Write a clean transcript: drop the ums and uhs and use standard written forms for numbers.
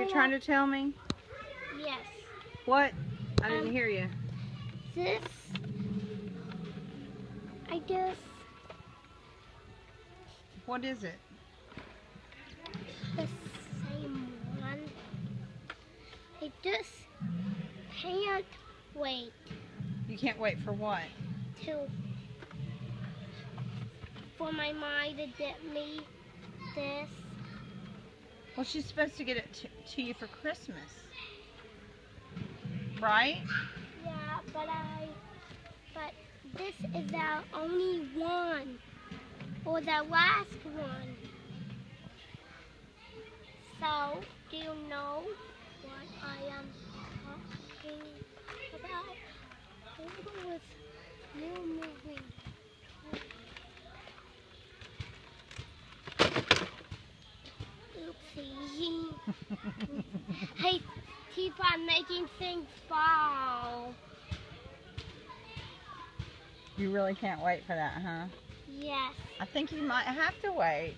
you trying to tell me? Yes. What? I didn't hear you. This, I guess, What is it? the same one. I just can't wait You can't wait for what? for my mom to get me this. Well, she's supposed to get it to you for Christmas. Right? Yeah, but this is our only one, or the last one. So, do you know what I am talking about? Remember with new movie. Oopsie. Hey, keep on making things fall. You really can't wait for that, huh? Yes. I think you might have to wait.